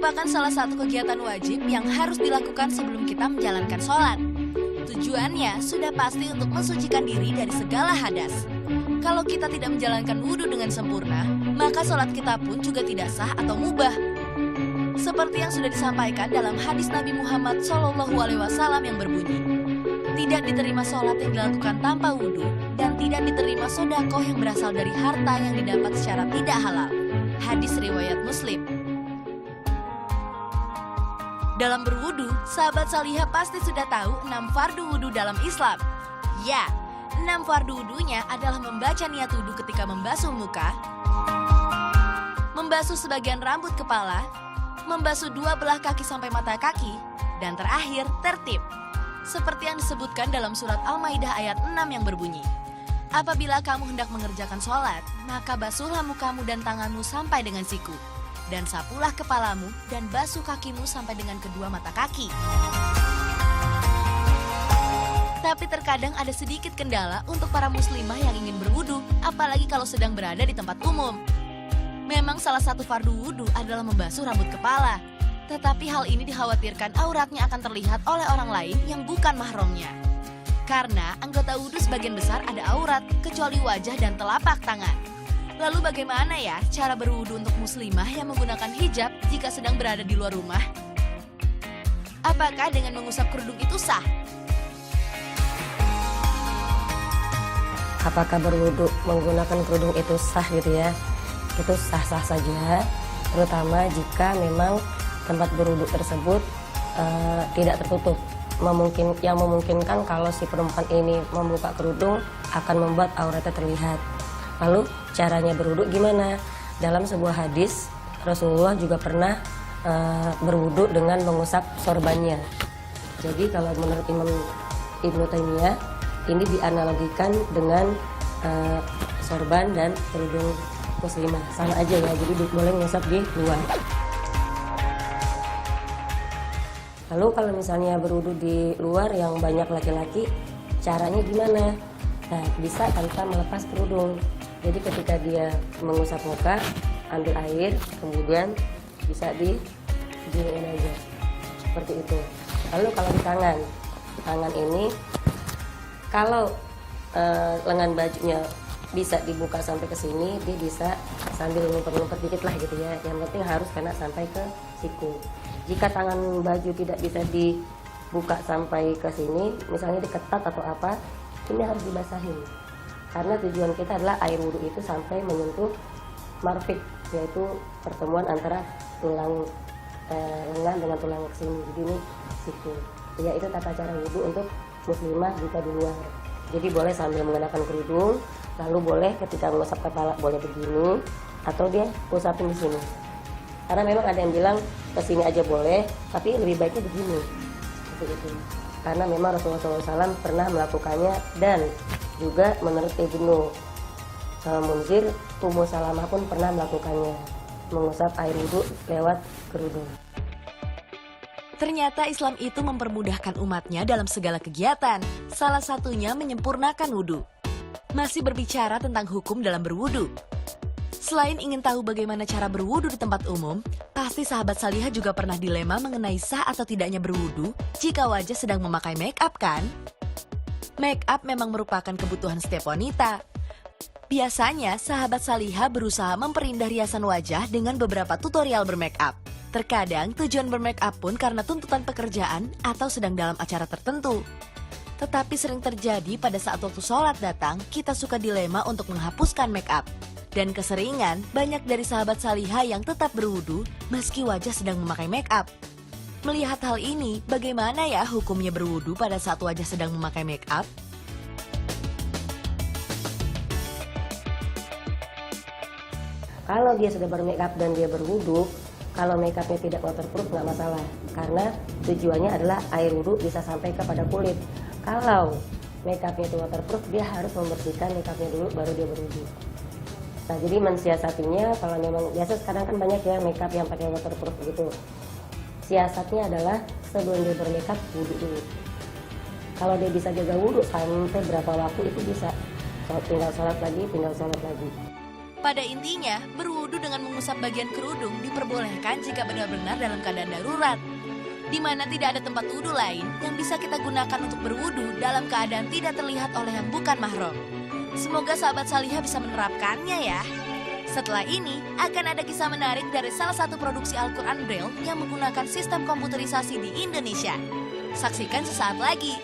merupakan salah satu kegiatan wajib yang harus dilakukan sebelum kita menjalankan sholat. Tujuannya sudah pasti untuk mensucikan diri dari segala hadas. Kalau kita tidak menjalankan wudhu dengan sempurna, maka sholat kita pun juga tidak sah atau mubah. Seperti yang sudah disampaikan dalam hadis Nabi Muhammad SAW yang berbunyi, tidak diterima sholat yang dilakukan tanpa wudhu, dan tidak diterima sodakoh yang berasal dari harta yang didapat secara tidak halal. Hadis riwayat Muslim. Dalam berwudu, sahabat salihah pasti sudah tahu 6 fardu wudu dalam Islam. Ya, 6 fardu wudunya adalah membaca niat wudu ketika membasuh muka, membasuh sebagian rambut kepala, membasuh 2 belah kaki sampai mata kaki, dan terakhir tertib. Seperti yang disebutkan dalam surat Al-Maidah ayat 6 yang berbunyi, apabila kamu hendak mengerjakan sholat, maka basuhlah mukamu dan tanganmu sampai dengan siku, dan sapulah kepalamu dan basuh kakimu sampai dengan kedua mata kaki. Tapi terkadang ada sedikit kendala untuk para muslimah yang ingin berwudu, apalagi kalau sedang berada di tempat umum. Memang salah satu fardu wudu adalah membasuh rambut kepala, tetapi hal ini dikhawatirkan auratnya akan terlihat oleh orang lain yang bukan mahramnya. Karena anggota wudu sebagian besar ada aurat, kecuali wajah dan telapak tangan. Lalu bagaimana ya cara berwudu untuk muslimah yang menggunakan hijab jika sedang berada di luar rumah? Apakah dengan mengusap kerudung itu sah? Apakah berwudu menggunakan kerudung itu sah gitu ya? Itu sah-sah saja, terutama jika memang tempat berwudu tersebut tidak tertutup. Yang memungkinkan kalau si perempuan ini membuka kerudung akan membuat auratnya terlihat. Lalu caranya berwudu gimana? Dalam sebuah hadis Rasulullah juga pernah berwudu dengan mengusap sorbannya. Jadi kalau menurut Imam Ibnu Taimiyah ini dianalogikan dengan sorban dan kerudung muslimah, sama aja ya. Jadi boleh mengusap di luar. Lalu kalau misalnya berwudu di luar yang banyak laki-laki, caranya gimana? Nah, bisa tanpa melepas kerudung. Jadi ketika dia mengusap muka, ambil air, kemudian bisa diginiin aja, seperti itu. Lalu kalau di tangan ini, kalau lengan bajunya bisa dibuka sampai ke sini, dia bisa sambil ngumpet-ngumpet dikit lah gitu ya. Yang penting harus kena sampai ke siku. Jika tangan baju tidak bisa dibuka sampai ke sini, misalnya diketat atau apa, ini harus dibasahin. Karena tujuan kita adalah air wudhu itu sampai menyentuh marfik, yaitu pertemuan antara tulang lengan dengan tulang sini. Jadi ini siku. Ya, itu tata cara wudhu untuk muslimah jika di luar. Jadi boleh sambil mengenakan kerudung, lalu boleh ketika mengusap kepala boleh begini, atau dia usapin di sini. Karena memang ada yang bilang ke sini aja boleh, tapi lebih baiknya begini. Seperti itu. Karena memang Rasulullah SAW pernah melakukannya, dan juga menurut Ibnu Munzir, Ummu Salamah pun pernah melakukannya, mengusap air wudhu lewat kerudung. Ternyata Islam itu mempermudahkan umatnya dalam segala kegiatan, salah satunya menyempurnakan wudhu. Masih berbicara tentang hukum dalam berwudhu. Selain ingin tahu bagaimana cara berwudu di tempat umum, pasti sahabat salihah juga pernah dilema mengenai sah atau tidaknya berwudu jika wajah sedang memakai make up kan? Make up memang merupakan kebutuhan setiap wanita. Biasanya sahabat salihah berusaha memperindah riasan wajah dengan beberapa tutorial bermake up. Terkadang tujuan bermake up pun karena tuntutan pekerjaan atau sedang dalam acara tertentu. Tetapi sering terjadi pada saat waktu sholat datang, kita suka dilema untuk menghapuskan make up. Dan keseringan, banyak dari sahabat salihah yang tetap berwudu meski wajah sedang memakai make up. Melihat hal ini, bagaimana ya hukumnya berwudu pada saat wajah sedang memakai make up? Kalau dia sudah bermake up dan dia berwudu, kalau make upnya tidak waterproof nggak masalah. Karena tujuannya adalah air wudu bisa sampai kepada kulit. Kalau make upnya itu waterproof, dia harus membersihkan make upnya dulu baru dia berwudu. Nah, jadi mensiasatinya, kalau memang biasa sekarang kan banyak ya makeup yang pakai waterproof gitu. Siasatnya adalah sebelum dia bermakeup wudhu dulu. Kalau dia bisa jaga wudhu sampai berapa waktu itu bisa. Tinggal sholat lagi. Pada intinya, berwudu dengan mengusap bagian kerudung diperbolehkan jika benar-benar dalam keadaan darurat, di mana tidak ada tempat wudu lain yang bisa kita gunakan untuk berwudu dalam keadaan tidak terlihat oleh yang bukan mahram. Semoga sahabat Salihah bisa menerapkannya ya. Setelah ini, akan ada kisah menarik dari salah satu produksi Al-Quran Braille yang menggunakan sistem komputerisasi di Indonesia. Saksikan sesaat lagi.